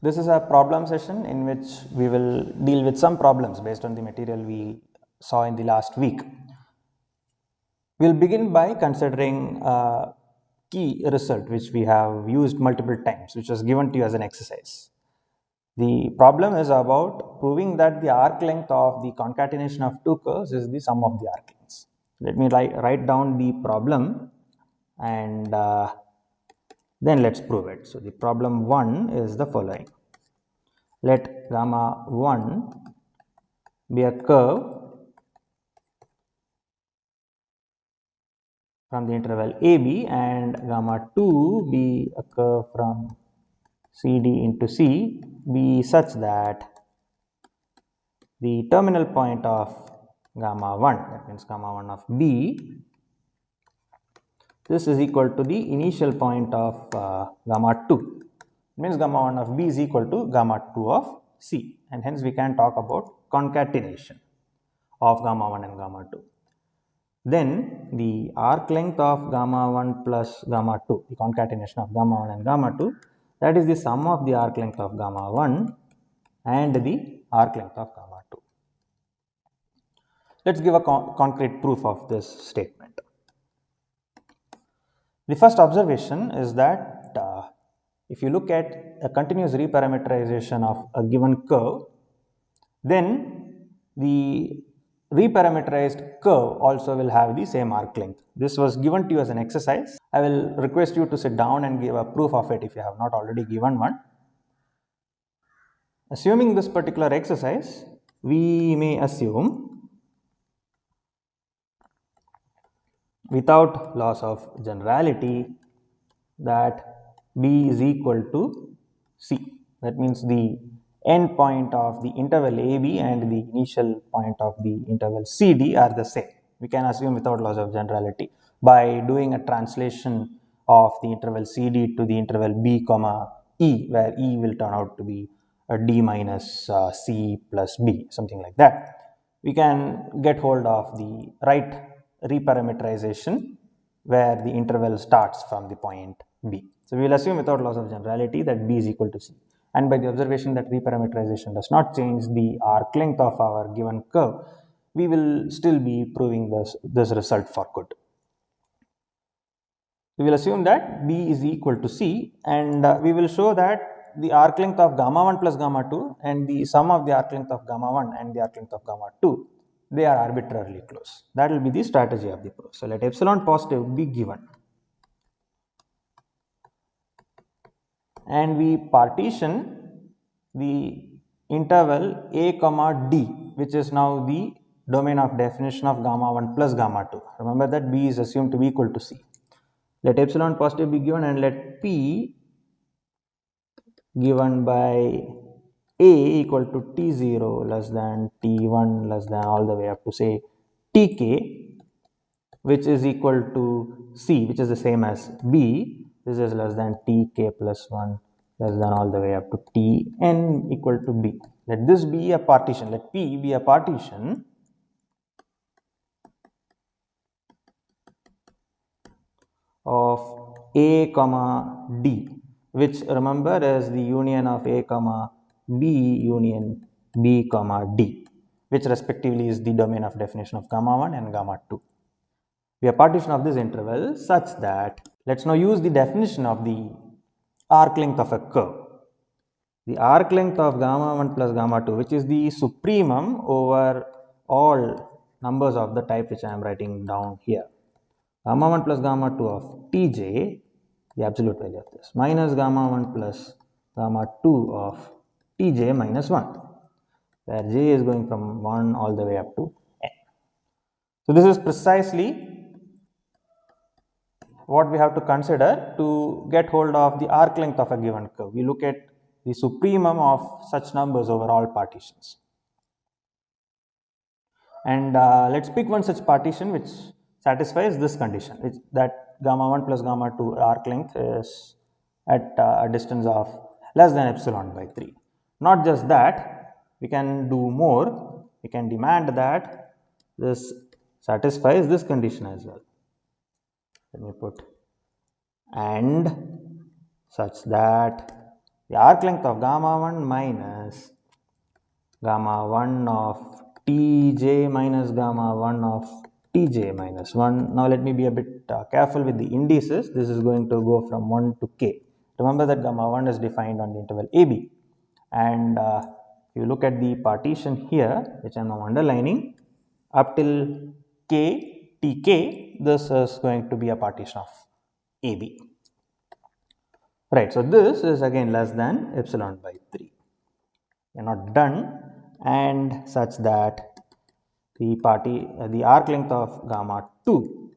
This is a problem session in which we will deal with some problems based on the material we saw in the last week. We'll begin by considering a key result which we have used multiple times, which was given to you as an exercise. The problem is about proving that the arc length of the concatenation of two curves is the sum of the arc lengths. Let me write down the problem and then let's prove it. So the problem 1 is the following. Let gamma 1 be a curve from the interval AB and gamma 2 be a curve from CD into C be such that the terminal point of gamma 1, that means gamma 1 of B, this is equal to the initial point of gamma 2. It means gamma 1 of B is equal to gamma 2 of C, and hence we can talk about concatenation of gamma 1 and gamma 2. Then the arc length of gamma 1 plus gamma 2, the concatenation of gamma 1 and gamma 2, that is the sum of the arc length of gamma 1 and the arc length of gamma 2. Let's give a concrete proof of this statement. The first observation is that if you look at a continuous reparameterization of a given curve, then the reparameterized curve also will have the same arc length. This was given to you as an exercise. I will request you to sit down and give a proof of it if you have not already given one. Assuming this particular exercise, we may assume, without loss of generality, that B is equal to C. That means the end point of the interval AB and the initial point of the interval CD are the same. We can assume without loss of generality by doing a translation of the interval CD to the interval B comma E, where E will turn out to be a D minus C plus B, something like that. We can get hold of the right reparameterization where the interval starts from the point B. So we will assume without loss of generality that B is equal to C. And by the observation that reparameterization does not change the arc length of our given curve, we will still be proving this result for good. We will assume that B is equal to C, and we will show that the arc length of gamma 1 plus gamma 2 and the sum of the arc length of gamma 1 and the arc length of gamma 2, they are arbitrarily close. That will be the strategy of the proof. So let epsilon positive be given. And we partition the interval A comma D, which is now the domain of definition of gamma 1 plus gamma 2. Remember that B is assumed to be equal to C. Let epsilon positive be given and let P given by A equal to T0 less than T1 less than all the way up to say Tk, which is equal to C, which is the same as B. This is less than Tk plus 1 less than all the way up to Tn equal to B. Let this be a partition. Let P be a partition of A comma D, which remember is the union of A comma B union B comma D, which respectively is the domain of definition of gamma 1 and gamma 2. We have partition of this interval such that, let's now use the definition of the arc length of a curve. The arc length of gamma 1 plus gamma 2, which is the supremum over all numbers of the type which I am writing down here. Gamma 1 plus gamma 2 of Tj, the absolute value of this, minus gamma 1 plus gamma 2 of Tj minus 1, where j is going from 1 all the way up to n. So this is precisely what we have to consider to get hold of the arc length of a given curve. We look at the supremum of such numbers over all partitions. And let's pick one such partition which satisfies this condition, which that gamma 1 plus gamma 2 arc length is at a distance of less than epsilon by 3. Not just that, we can do more. We can demand that this satisfies this condition as well. Let me put and such that the arc length of gamma 1 minus gamma 1 of Tj minus gamma 1 of Tj minus 1. Now let me be a bit careful with the indices. This is going to go from 1 to k. Remember that gamma 1 is defined on the interval AB, and you look at the partition here, which I am now underlining, up till k, tk, this is going to be a partition of AB. Right, so this is again less than epsilon by 3. We are not done, and such that the arc length of gamma 2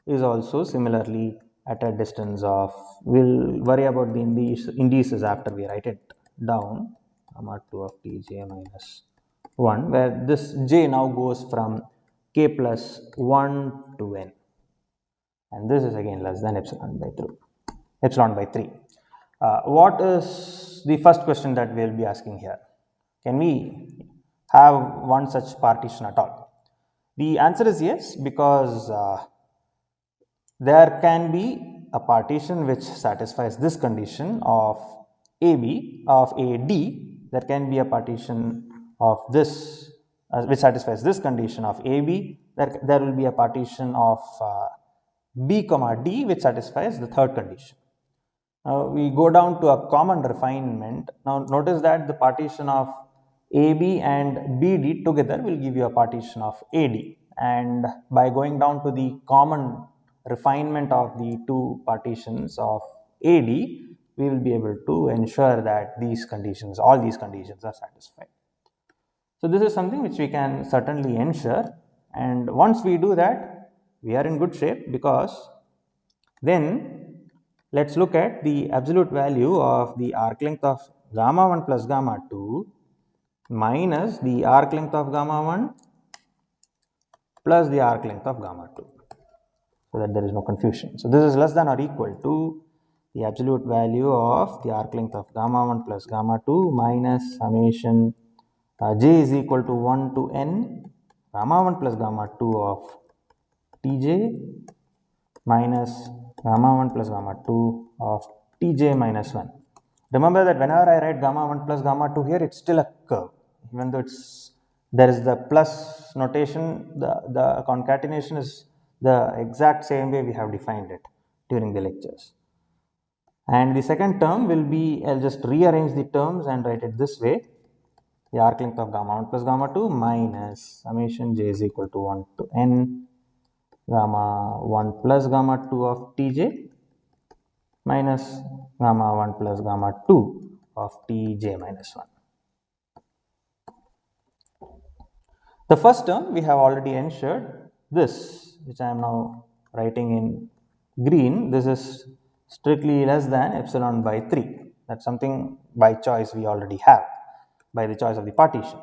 is also similarly at a distance of, we'll worry about the indices after we write it down, gamma 2 of Tj minus 1, where this j now goes from k plus 1 to n, and this is again less than epsilon by 3. What is the first question that we will be asking here? Can we have one such partition at all? The answer is yes, because there can be a partition which satisfies this condition of AB, of AD. There can be a partition of this which satisfies this condition of AB. There will be a partition of B comma D which satisfies the third condition. Now we go down to a common refinement. Now notice that the partition of AB and BD together will give you a partition of AD, and by going down to the common refinement of the two partitions of AD, we will be able to ensure that these conditions, all these conditions are satisfied. So this is something which we can certainly ensure, and once we do that, we are in good shape, because then let's look at the absolute value of the arc length of gamma 1 plus gamma 2 minus the arc length of gamma 1 plus the arc length of gamma 2, so that there is no confusion. So this is less than or equal to the absolute value of the arc length of gamma 1 plus gamma 2 minus summation j is equal to 1 to n gamma 1 plus gamma 2 of Tj minus gamma 1 plus gamma 2 of Tj minus 1. Remember that whenever I write gamma 1 plus gamma 2 here, it's still a curve. Even though there is the plus notation, the concatenation is the exact same way we have defined it during the lectures. And the second term will be, I'll just rearrange the terms and write it this way: the arc length of gamma 1 plus gamma 2 minus summation j is equal to 1 to n gamma 1 plus gamma 2 of Tj minus gamma 1 plus gamma 2 of Tj minus 1. The first term we have already ensured. This, which I am now writing in green, this is strictly less than epsilon by 3. That's something by choice we already have, by the choice of the partition.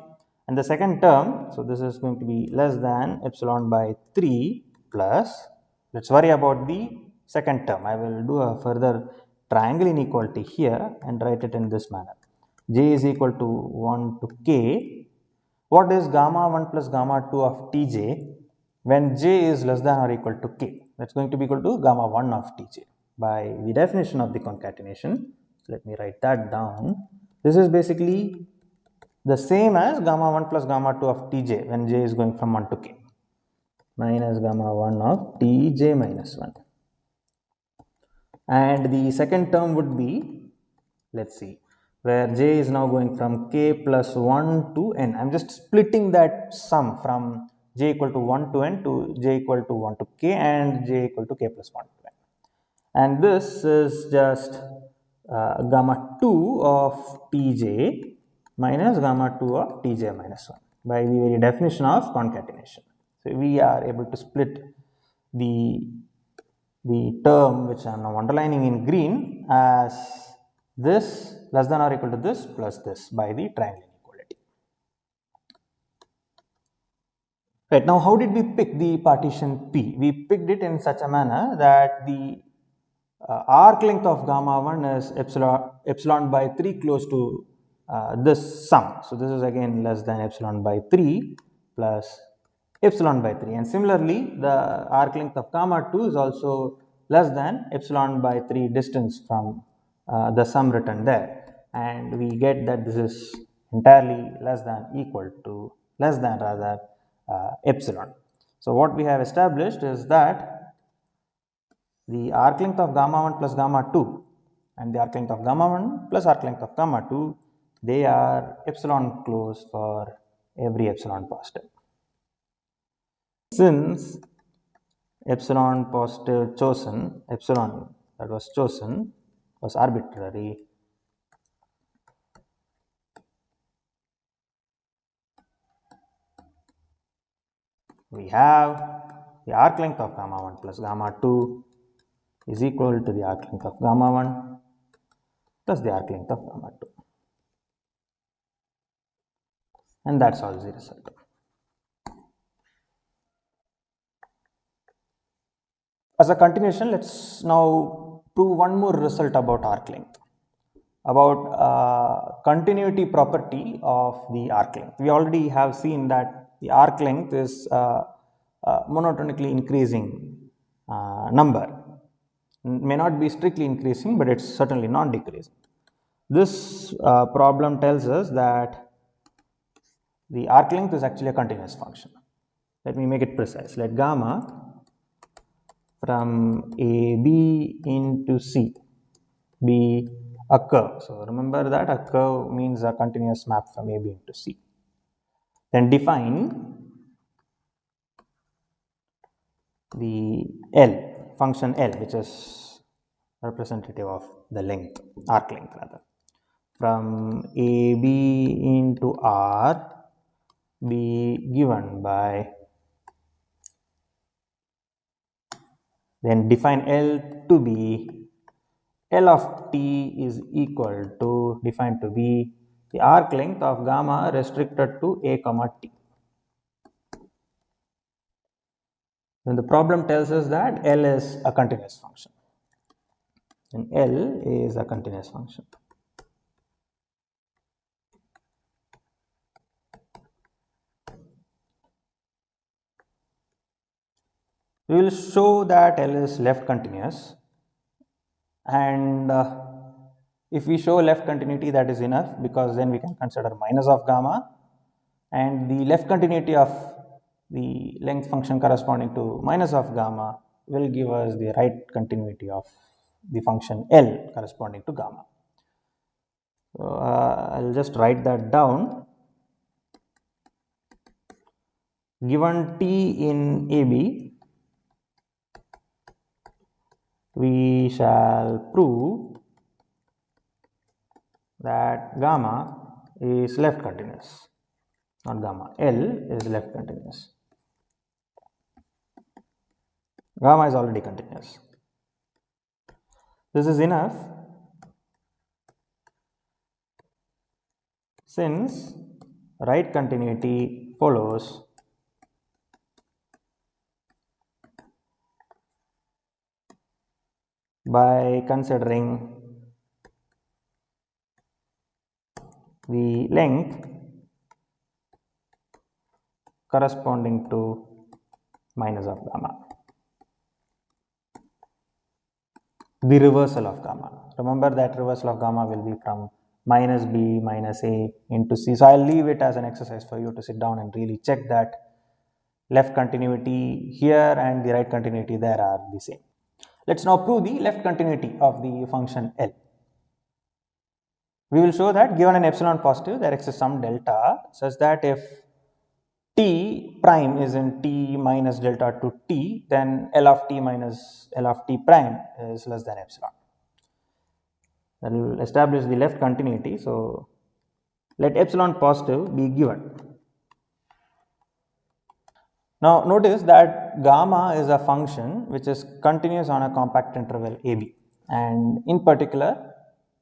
And the second term, so this is going to be less than epsilon by 3 plus, let's worry about the second term. I will do a further triangle inequality here and write it in this manner: j is equal to 1 to k. What is gamma 1 plus gamma 2 of Tj when j is less than or equal to k? That's going to be equal to gamma 1 of Tj by the definition of the concatenation. So let me write that down. This is basically the same as gamma 1 plus gamma 2 of Tj when j is going from 1 to k minus gamma 1 of Tj minus 1. And the second term would be, let's see, where j is now going from k plus 1 to n. I'm just splitting that sum from j equal to 1 to n to j equal to 1 to k and j equal to k plus 1 to n. And this is just gamma 2 of Tj minus gamma 2 of Tj minus 1 by the very definition of concatenation. So we are able to split the term which I am now underlining in green as this less than or equal to this plus this by the triangle inequality. Right, now how did we pick the partition P? We picked it in such a manner that the arc length of gamma 1 is epsilon by 3 close to this sum. So this is again less than epsilon by 3 plus epsilon by 3, and similarly the arc length of gamma 2 is also less than epsilon by 3 distance from the sum written there, and we get that this is entirely less than equal to epsilon. So what we have established is that the arc length of gamma 1 plus gamma 2 and the arc length of gamma 1 plus arc length of gamma 2, they are epsilon close for every epsilon positive. Since epsilon positive chosen, epsilon that was chosen was arbitrary, we have the arc length of gamma 1 plus gamma 2 is equal to the arc length of gamma 1 plus the arc length of gamma 2, and that solves the result. As a continuation, let's now prove one more result about arc length, about continuity property of the arc length. We already have seen that the arc length is monotonically increasing number. May not be strictly increasing, but it's certainly not decreasing. This problem tells us that the arc length is actually a continuous function. Let me make it precise. Let gamma from AB into C be a curve. So remember that a curve means a continuous map from AB into C. Then define the L, function L, which is representative of the length, arc length rather, from AB into R be given by, then define L to be L of t is equal to, defined to be the arc length of gamma restricted to a comma t. Then the problem tells us that L is a continuous function. And L is a continuous function. We will show that L is left continuous, and if we show left continuity, that is enough, because then we can consider minus of gamma, and the left continuity of the length function corresponding to minus of gamma will give us the right continuity of the function L corresponding to gamma. So I'll just write that down. Given t in AB, we shall prove that gamma is left continuous, not gamma, L is left continuous. Gamma is already continuous. This is enough since right continuity follows by considering the length corresponding to minus of gamma, the reversal of gamma. Remember that reversal of gamma will be from minus b minus a into c. So I'll leave it as an exercise for you to sit down and really check that left continuity here and the right continuity there are the same. Let's now prove the left continuity of the function L. We will show that given an epsilon positive, there exists some delta such that if t prime is in t minus delta to t, then L of t minus L of t prime is less than epsilon. That will establish the left continuity. So let epsilon positive be given. Now notice that gamma is a function which is continuous on a compact interval AB, and in particular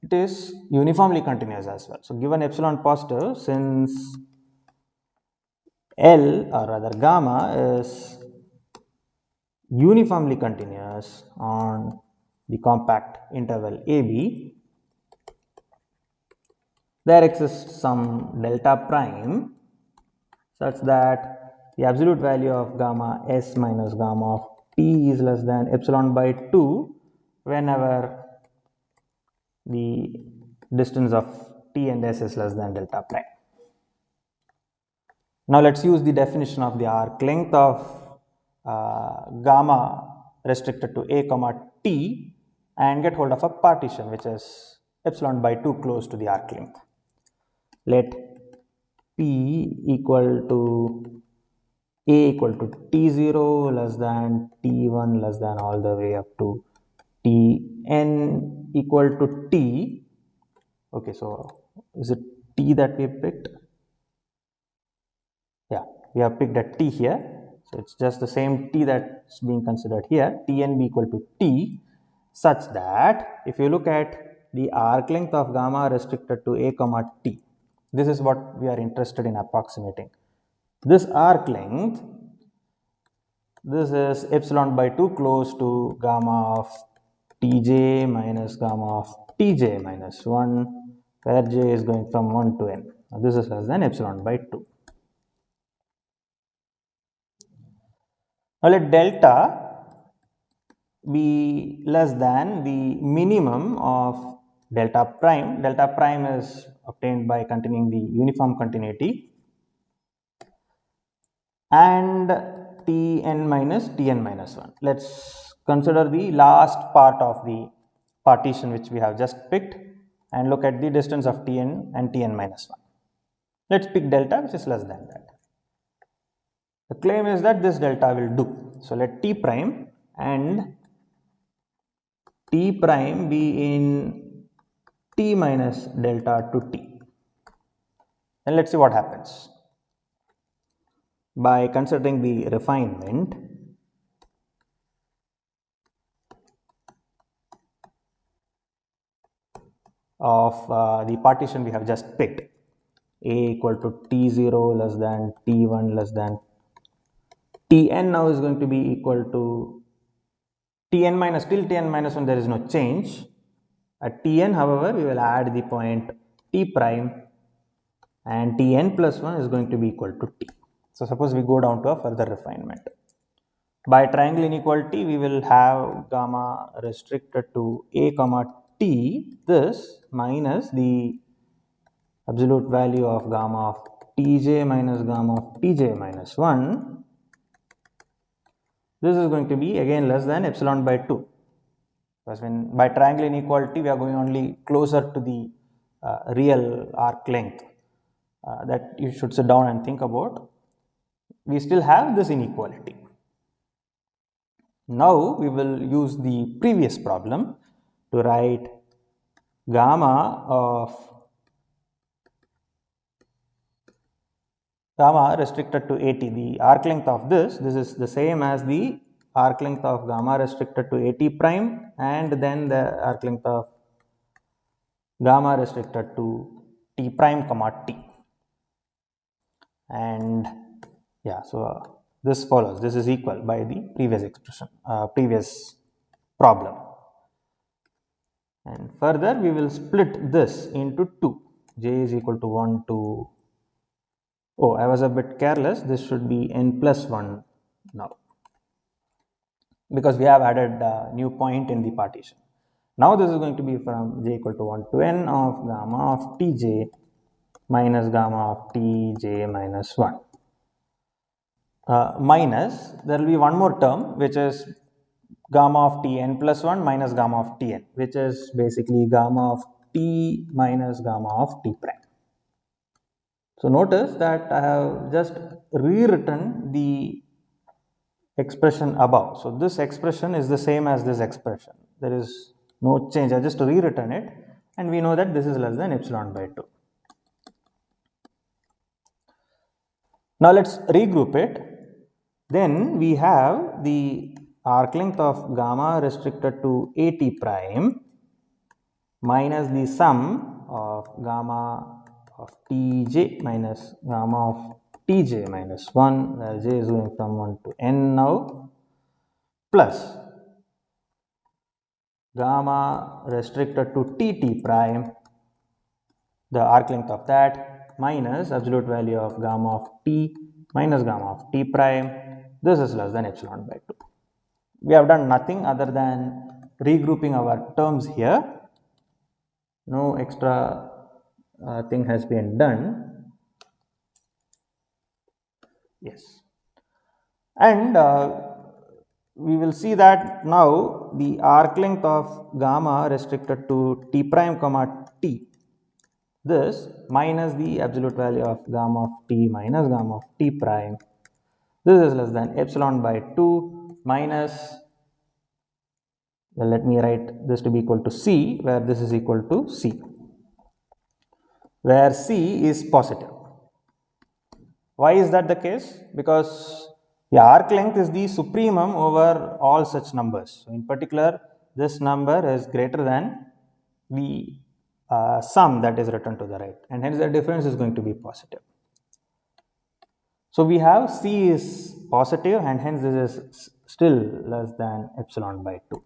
it is uniformly continuous as well. So given epsilon positive, since L, or rather gamma, is uniformly continuous on the compact interval AB, there exists some delta prime such that the absolute value of gamma s minus gamma of t is less than epsilon by 2 whenever the distance of t and s is less than delta prime. Now let's use the definition of the arc length of gamma restricted to a comma t and get hold of a partition which is epsilon by 2 close to the arc length. Let p equal to a equal to t0 less than t1 less than all the way up to tn equal to t. Okay, so is it t that we picked? Yeah, we have picked a t here. So it's just the same t that's being considered here, tn be equal to t, such that if you look at the arc length of gamma restricted to a comma t, this is what we are interested in approximating. This arc length, this is epsilon by 2 close to gamma of tj minus gamma of tj minus 1, where j is going from 1 to n. Now this is less than epsilon by 2. Now let delta be less than the minimum of delta prime. Delta prime is obtained by continuing the uniform continuity, and tn minus 1. Let's consider the last part of the partition which we have just picked and look at the distance of tn and tn minus 1. Let's pick delta which is less than that. The claim is that this delta will do. So let t prime and t prime be in t minus delta to t. And let's see what happens. By considering the refinement, of the partition we have just picked, a equal to t0 less than t1 less than tn now is going to be equal to tn minus, till tn minus 1 there is no change. At tn, however, we will add the point t prime and tn plus 1 is going to be equal to t. So suppose we go down to a further refinement. By triangle inequality, we will have gamma restricted to a comma t, this minus the absolute value of gamma of tj minus gamma of tj minus 1. This is going to be again less than epsilon by 2, because when by triangle inequality we are going only closer to the real arc length that you should sit down and think about. We still have this inequality. Now we will use the previous problem to write gamma restricted to at. The arc length of this is the same as the arc length of gamma restricted to at prime, and then the arc length of gamma restricted to t prime comma t. And yeah, so this follows, this is equal by the previous expression, previous problem. And further we will split this into 2. J is equal to 1 to, oh, I was a bit careless, this should be n plus 1 now, because we have added a new point in the partition. Now this is going to be from j equal to 1 to n of gamma of tj minus gamma of tj minus 1. Minus, there will be one more term which is gamma of tn plus 1 minus gamma of tn, which is basically gamma of t minus gamma of t prime. So notice that I have just rewritten the expression above. So this expression is the same as this expression. There is no change. I just rewritten it, and we know that this is less than epsilon by 2. Now let's regroup it. Then we have the arc length of gamma restricted to at prime minus the sum of gamma of tj minus gamma of tj minus 1, where j is going from 1 to n now, plus gamma restricted to tt prime, the arc length of that, minus absolute value of gamma of t minus gamma of t prime. This is less than epsilon by 2. We have done nothing other than regrouping our terms here. No extra thing has been done. Yes. And we will see that now the arc length of gamma restricted to t prime comma t, this minus the absolute value of gamma of t minus gamma of t prime, this is less than epsilon by 2 minus, well, let me write this to be equal to c, where this is equal to c, where c is positive. Why is that the case? Because the arc length is the supremum over all such numbers. So in particular, this number is greater than the sum that is written to the right, and hence the difference is going to be positive. So we have c is positive, and hence this is still less than epsilon by 2.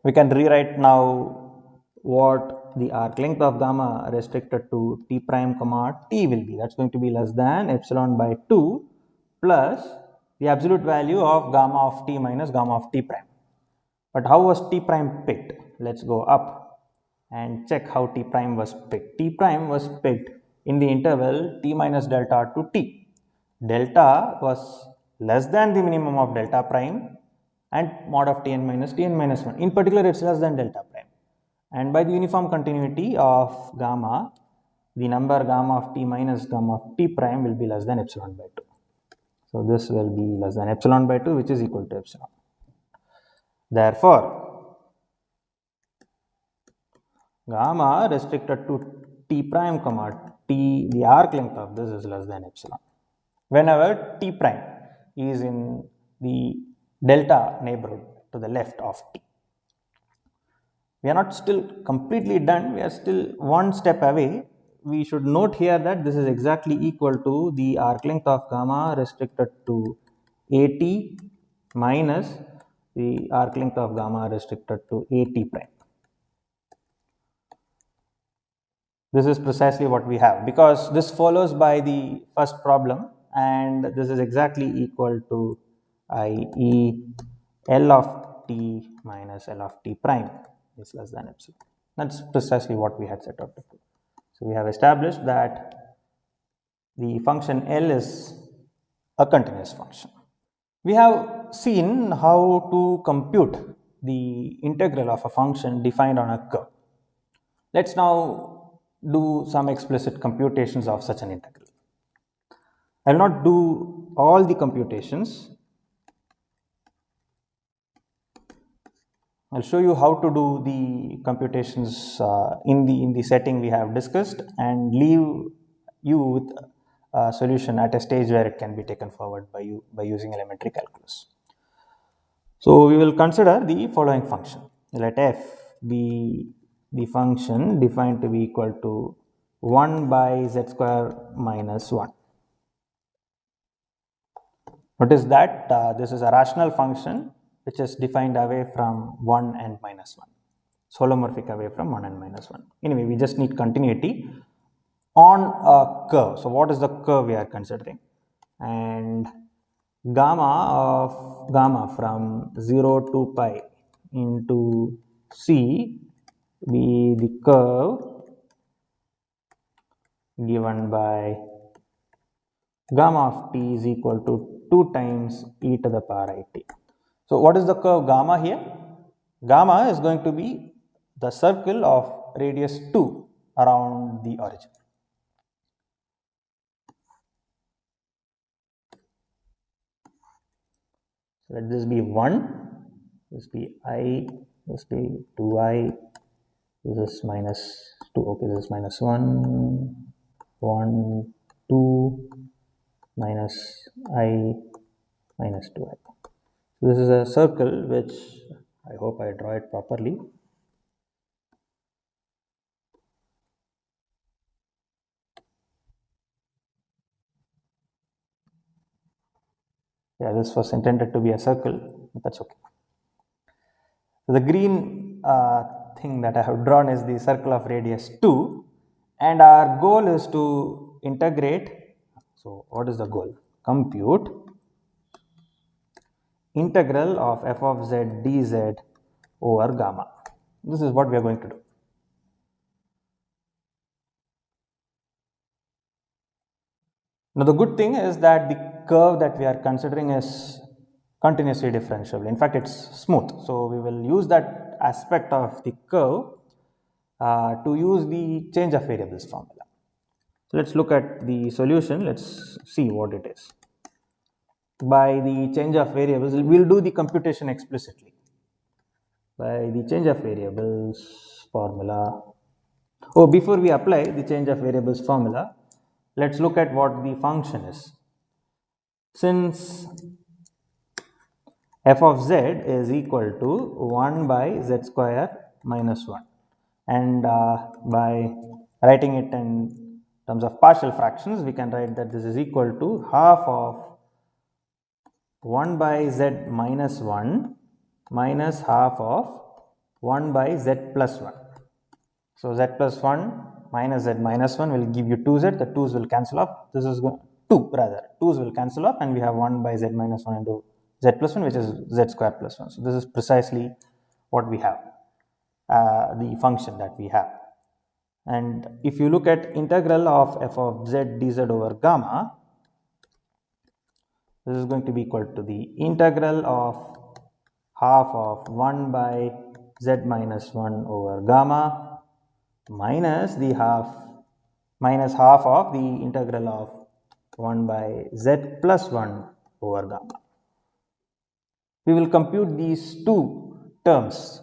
We can rewrite now what the arc length of gamma restricted to t prime comma t will be. That's going to be less than epsilon by 2 plus the absolute value of gamma of t minus gamma of t prime. But how was t prime picked? Let's go up and check how t prime was picked. T prime was picked in the interval t minus delta to t. Delta was less than the minimum of delta prime and mod of tn minus 1. In particular, it's less than delta prime. And by the uniform continuity of gamma, the number gamma of t minus gamma of t prime will be less than epsilon by 2. So this will be less than epsilon by 2, which is equal to epsilon. Therefore, gamma restricted to t prime comma t, the arc length of this is less than epsilon. Whenever t prime is in the delta neighborhood to the left of t. We are not still completely done, we are still one step away. We should note here that this is exactly equal to the arc length of gamma restricted to at minus the arc length of gamma restricted to at prime. This is precisely what we have, because this follows by the first problem, and this is exactly equal to i.e. L of t minus L of t prime is less than epsilon. That's precisely what we had set out to do. So we have established that the function L is a continuous function. We have seen how to compute the integral of a function defined on a curve. Let's now do some explicit computations of such an integral. I will not do all the computations. I'll show you how to do the computations in the setting we have discussed, and leave you with a solution at a stage where it can be taken forward by you by using elementary calculus. So we will consider the following function. Let f be the function defined to be equal to 1 by z square minus 1. Notice that this is a rational function which is defined away from 1 and minus 1, holomorphic away from 1 and minus 1. Anyway, we just need continuity on a curve. So what is the curve we are considering? And gamma from 0 to pi into c be the curve given by gamma of t is equal to 2 times e to the power it. So what is the curve gamma here? Gamma is going to be the circle of radius 2 around the origin. So let this be 1, this be I, this be 2i, this is minus 2, okay, this is minus 1, 1, 2, minus I, minus 2i. So this is a circle which I hope I draw it properly. Yeah, this was intended to be a circle, but that's okay. So the green thing that I have drawn is the circle of radius 2, and our goal is to integrate. So what is the goal? Compute integral of f of z dz over gamma. This is what we are going to do. Now the good thing is that the curve that we are considering is continuously differentiable. In fact, it's smooth. So we will use that aspect of the curve to use the change of variables formula. So let's look at the solution. Let's see what it is. By the change of variables, we'll do the computation explicitly. By the change of variables formula. Oh, before we apply the change of variables formula, let's look at what the function is. Since f of z is equal to 1 by z square minus 1, and by writing it in terms of partial fractions, we can write that this is equal to half of 1 by z minus 1 minus half of 1 by z plus 1. So z plus 1 minus z minus 1 will give you 2z. The 2's will cancel off. This is 2 rather. 2's will cancel off, and we have 1 by z minus 1 into z plus 1, which is z square plus 1. So this is precisely what we have, the function that we have. And if you look at integral of f of z dz over gamma, this is going to be equal to the integral of half of 1 by z minus 1 over gamma minus the half of the integral of 1 by z plus 1 over gamma. We will compute these two terms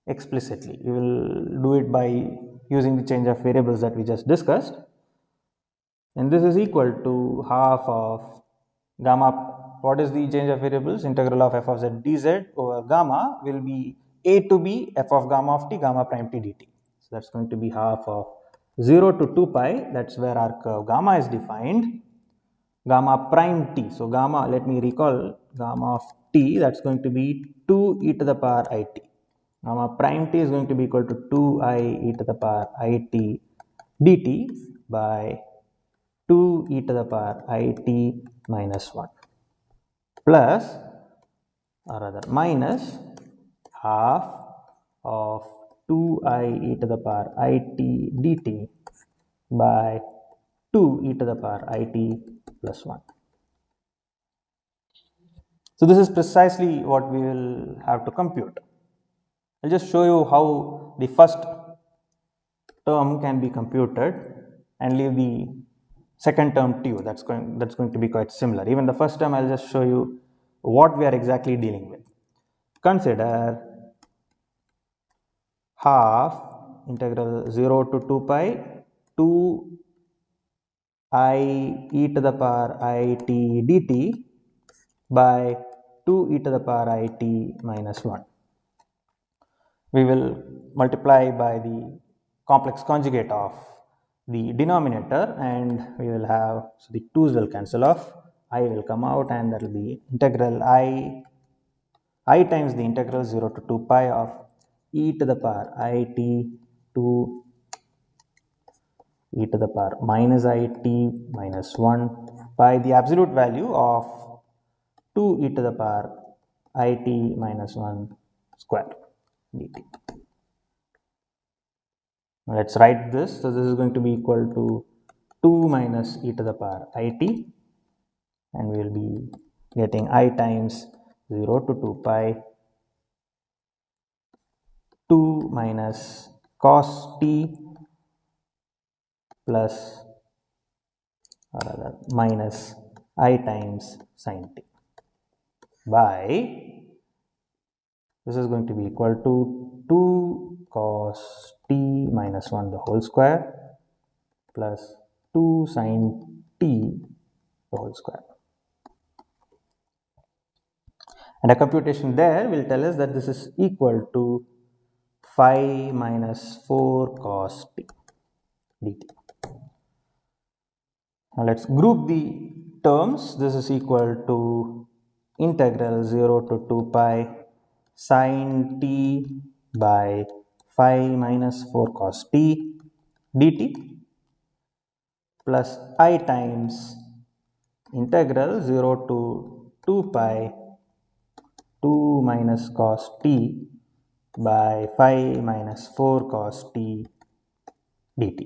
explicitly. We will do it by using the change of variables that we just discussed, and this is equal to half of gamma. What is the change of variables? Integral of f of z dz over gamma will be a to b f of gamma of t, gamma prime t dt. So that's going to be half of 0 to 2 pi. That's where our curve gamma is defined. Gamma prime t. So gamma, let me recall, gamma of t, that's going to be 2 e to the power it. Gamma prime t is going to be equal to 2i e to the power it dt by 2 e to the power it minus 1 plus, or rather minus, half of 2i e to the power it dt by 2 e to the power it plus 1. So this is precisely what we will have to compute. I'll just show you how the first term can be computed and leave the second term to you. That's going to be quite similar. Even the first term, I'll just show you what we are exactly dealing with. Consider half integral 0 to 2 pi 2 I e to the power it dt by 2 e to the power it minus 1. We will multiply by the complex conjugate of the denominator, and we will have, so the 2's will cancel off, I will come out, and that will be integral I times the integral 0 to 2 pi of e to the power it to e to the power minus it minus 1 by the absolute value of 2 e to the power it minus 1 square dt. Now let's write this. So this is going to be equal to 2 minus e to the power it, and we will be getting I times 0 to 2 pi 2 minus cos t plus, or rather minus I times sin t by, this is going to be equal to 2 cos t minus 1 the whole square plus 2 sin t the whole square. And a computation there will tell us that this is equal to 5 minus 4 cos t dt. Now let's group the terms. This is equal to integral 0 to 2 pi sin t by 5 minus 4 cos t dt plus I times integral 0 to 2 pi 2 minus cos t by 5 minus 4 cos t dt.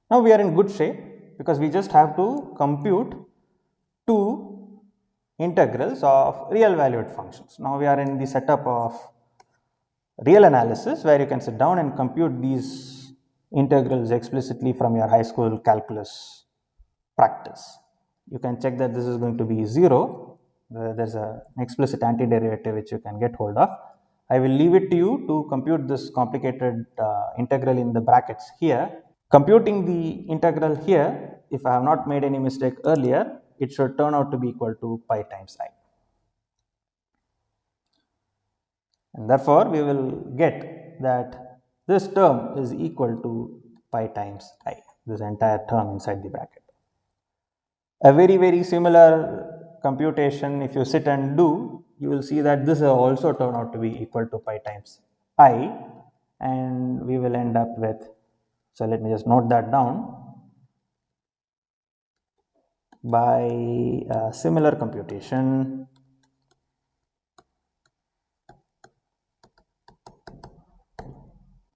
Now we are in good shape. because we just have to compute two integrals of real valued functions. Now we are in the setup of real analysis, where you can sit down and compute these integrals explicitly from your high school calculus practice. You can check that this is going to be 0. There's an explicit antiderivative which you can get hold of. I will leave it to you to compute this complicated integral in the brackets here. Computing the integral here, if I have not made any mistake earlier, it should turn out to be equal to pi times I. And therefore, we will get that this term is equal to pi times I, this entire term inside the bracket. A very similar computation, if you sit and do, you will see that this will also turn out to be equal to pi times I, and we will end up with, so let me just note that down, by a similar computation,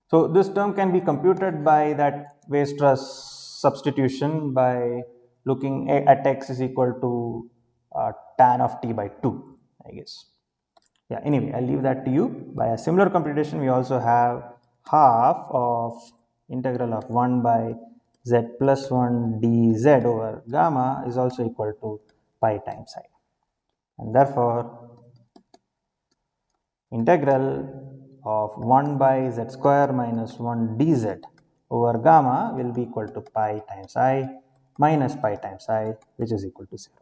so this term can be computed by that Weierstrass substitution by looking at x is equal to tan of t by 2, I guess. Yeah, anyway, I'll leave that to you. By a similar computation, we also have half of integral of 1 by z plus 1 dz over gamma is also equal to pi times I. And therefore, integral of 1 by z square minus 1 dz over gamma will be equal to pi times I minus pi times I, which is equal to 0.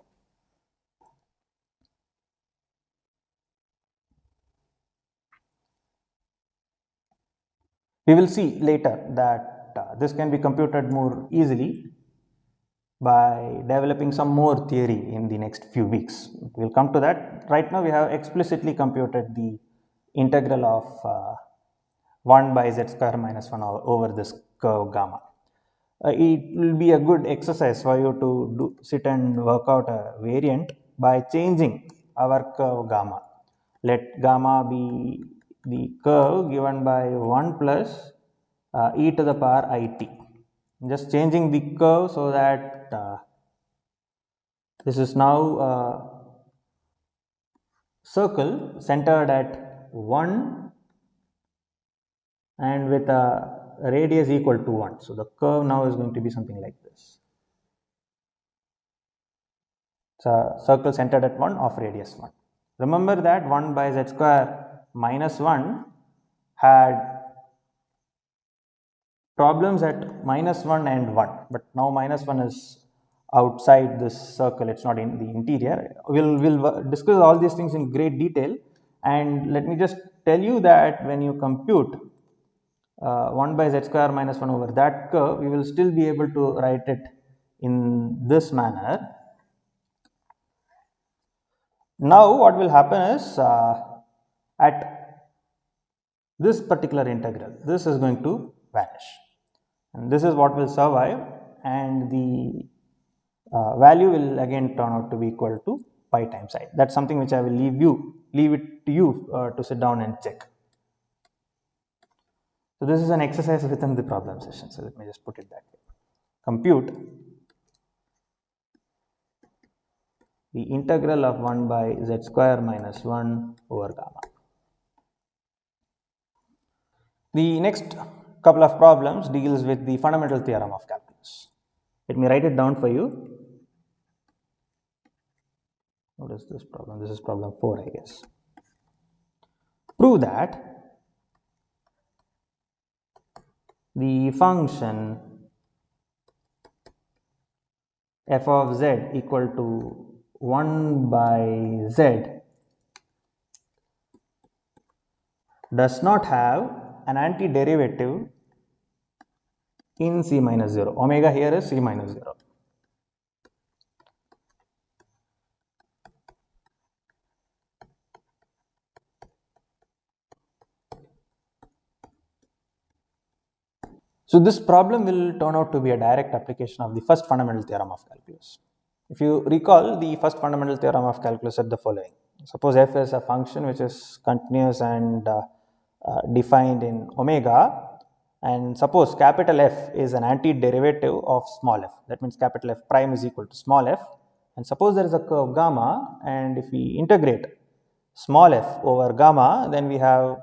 We will see later that this can be computed more easily by developing some more theory in the next few weeks. We will come to that. Right now we have explicitly computed the integral of 1 by z square minus 1 over this curve gamma. It will be a good exercise for you to sit and work out a variant by changing our curve gamma. Let gamma be the curve given by 1 plus e to the power it. Just changing the curve so that this is now a circle centered at 1 and with a radius equal to 1. So the curve now is going to be something like this. It's a circle centered at 1 of radius 1. Remember that 1 by z square minus 1 had problems at minus 1 and 1, but now minus 1 is outside this circle, it's not in the interior. We'll discuss all these things in great detail, and let me just tell you that when you compute 1 by z square minus 1 over that curve, we will still be able to write it in this manner. Now what will happen is at this particular integral, this is going to vanish, and this is what will survive, and the value will again turn out to be equal to pi times I. That's something which I will leave it to you to sit down and check. So this is an exercise within the problem session. So let me just put it that way. Compute the integral of 1 by z square minus 1 over gamma. The next couple of problems deals with the fundamental theorem of calculus. Let me write it down for you. What is this problem? This is problem 4, I guess. Prove that the function f of z equal to 1 by z does not have an antiderivative in c minus 0. Omega here is c minus 0. So this problem will turn out to be a direct application of the first fundamental theorem of calculus. If you recall, the first fundamental theorem of calculus said the following. Suppose f is a function which is continuous and defined in omega, and suppose capital F is an antiderivative of small f, that means capital F prime is equal to small f, and suppose there is a curve gamma, and if we integrate small f over gamma, then we have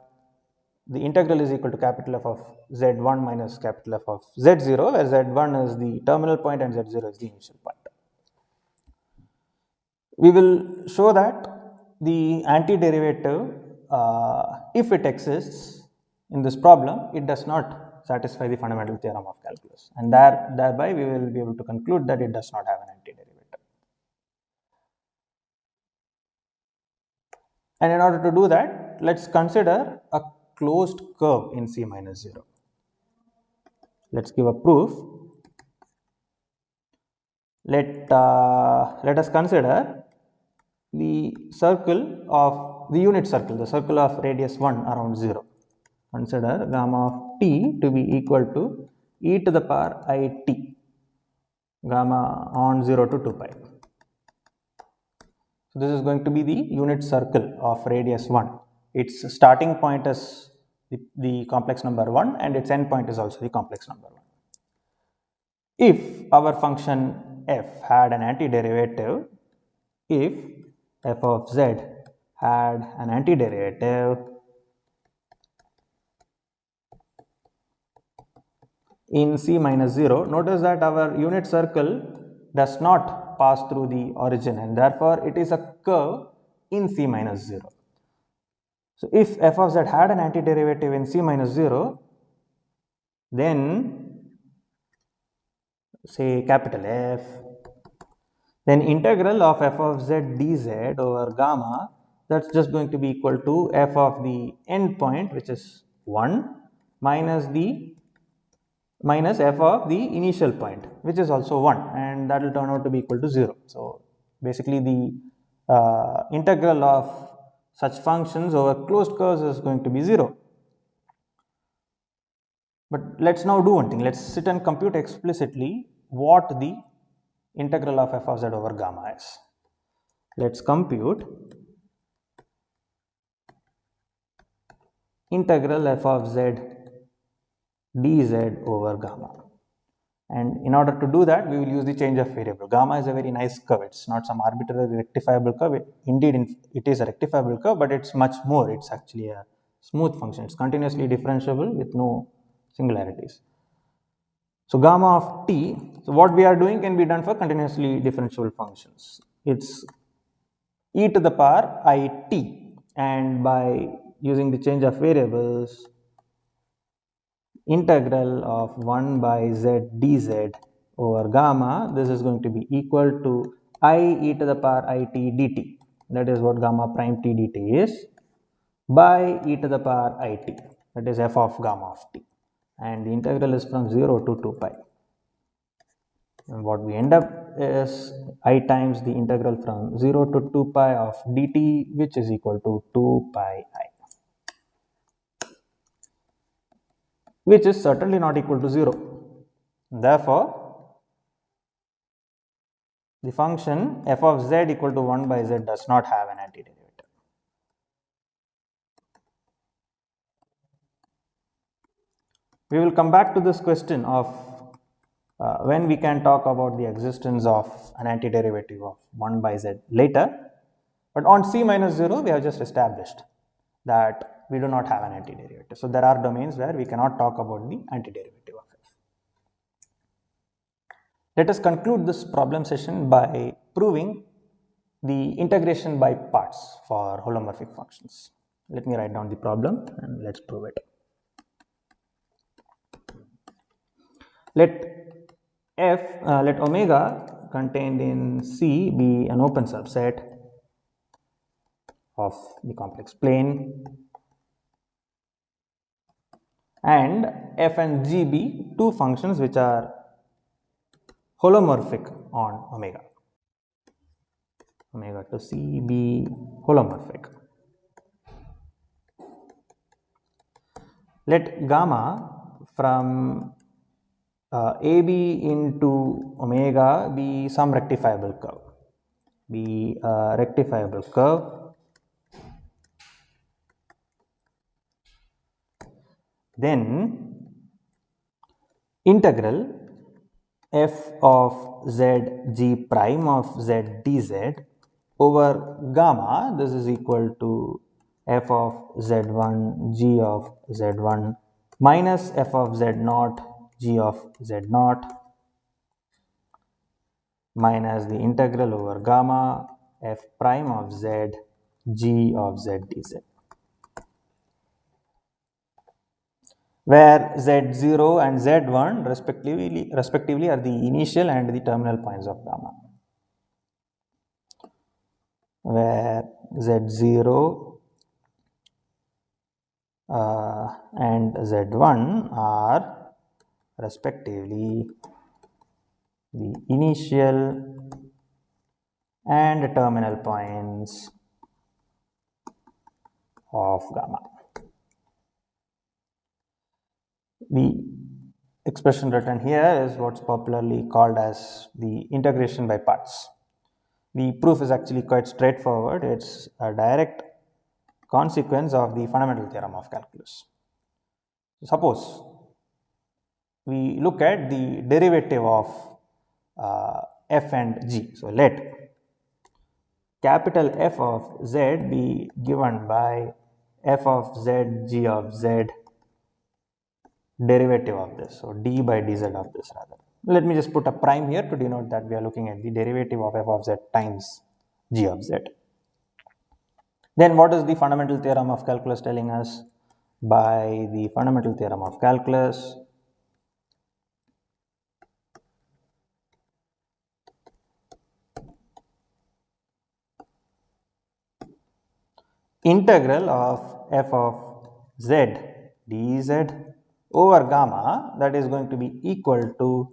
the integral is equal to capital F of z1 minus capital F of z0, where z1 is the terminal point and z0 is the initial point. We will show that the antiderivative, if it exists in this problem, it does not satisfy the fundamental theorem of calculus, and thereby we will be able to conclude that it does not have an antiderivative. And in order to do that, let's consider a closed curve in C minus 0. Let's give a proof. Let us consider the circle of the unit circle, the circle of radius 1 around 0. Consider gamma of t to be equal to e to the power I t, gamma on 0 to 2 pi. So this is going to be the unit circle of radius 1. Its starting point is the complex number 1 and its end point is also the complex number 1. If our function f had an antiderivative, if f of z had an antiderivative in C minus 0, notice that our unit circle does not pass through the origin, and therefore it is a curve in C minus 0. So if f of z had an antiderivative in C minus 0, then say capital F, then integral of f of z dz over gamma, that's just going to be equal to f of the end point, which is 1, minus f of the initial point, which is also 1, and that will turn out to be equal to 0. So basically the integral of such functions over closed curves is going to be 0. But let's now do one thing. Let's sit and compute explicitly what the integral of f of z over gamma is. Let's compute integral f of z dz over gamma, and in order to do that we will use the change of variable. Gamma is a very nice curve, it's not some arbitrary rectifiable curve. Indeed it is a rectifiable curve, but it's much more, it's actually a smooth function, it's continuously differentiable with no singularities. So gamma of t, so what we are doing can be done for continuously differentiable functions. It's e to the power I t, and by using the change of variables, integral of 1 by z dz over gamma, this is going to be equal to I e to the power I t dt, that is what gamma prime t dt is, by e to the power I t, that is f of gamma of t, and the integral is from 0 to 2 pi. And what we end up is I times the integral from 0 to 2 pi of dt, which is equal to 2 pi I, which is certainly not equal to 0. Therefore, the function f of z equal to 1 by z does not have an antiderivative. We will come back to this question of when we can talk about the existence of an antiderivative of 1 by z later, but on C minus 0 we have just established that we do not have an antiderivative. So there are domains where we cannot talk about the antiderivative of f. Let us conclude this problem session by proving the integration by parts for holomorphic functions. Let me write down the problem and let's prove it. Let omega contained in C be an open subset of the complex plane, and f and g be two functions which are holomorphic on omega. Omega to C be holomorphic. Let gamma from AB into omega be some rectifiable curve, be a rectifiable curve, then integral f of z g prime of z dz over gamma, this is equal to f of z1 g of z1 minus f of z naught g of z naught minus the integral over gamma f prime of z g of z dz, where z0 and z1 respectively are the initial and the terminal points of gamma, where z0 and z1 are respectively the initial and terminal points of gamma. The expression written here is what's popularly called as the integration by parts. The proof is actually quite straightforward. It's a direct consequence of the fundamental theorem of calculus. Suppose we look at the derivative of f and g. So let capital F of z be given by f of z g of z derivative of this, so d by dz of this rather. Let me just put a prime here to denote that we are looking at the derivative of f of z times g of z. Then what is the fundamental theorem of calculus telling us? By the fundamental theorem of calculus, integral of f of z dz over gamma, that is going to be equal to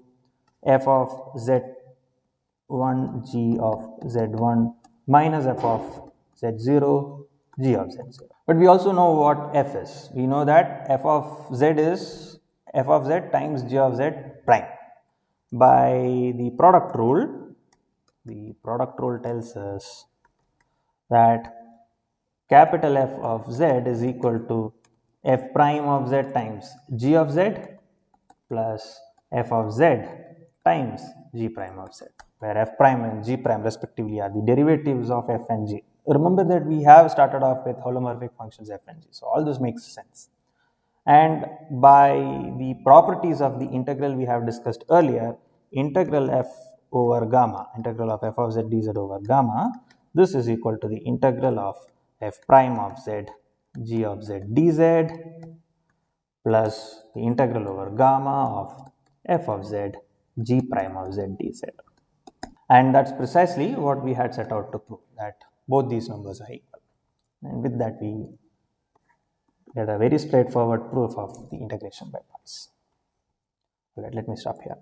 f of z1 g of z1 minus f of z0 g of z0. But we also know what f is. We know that f of z is f of z times g of z prime. By the product rule tells us that capital F of z is equal to f prime of z times g of z plus f of z times g prime of z, where f prime and g prime respectively are the derivatives of f and g. Remember that we have started off with holomorphic functions f and g, so all this makes sense. And by the properties of the integral we have discussed earlier, integral f over gamma, integral of f of z dz over gamma, this is equal to the integral of f prime of z g of z dz plus the integral over gamma of f of z g prime of z dz. And that's precisely what we had set out to prove, that both these numbers are equal. And with that we get a very straightforward proof of the integration by parts. Let me stop here.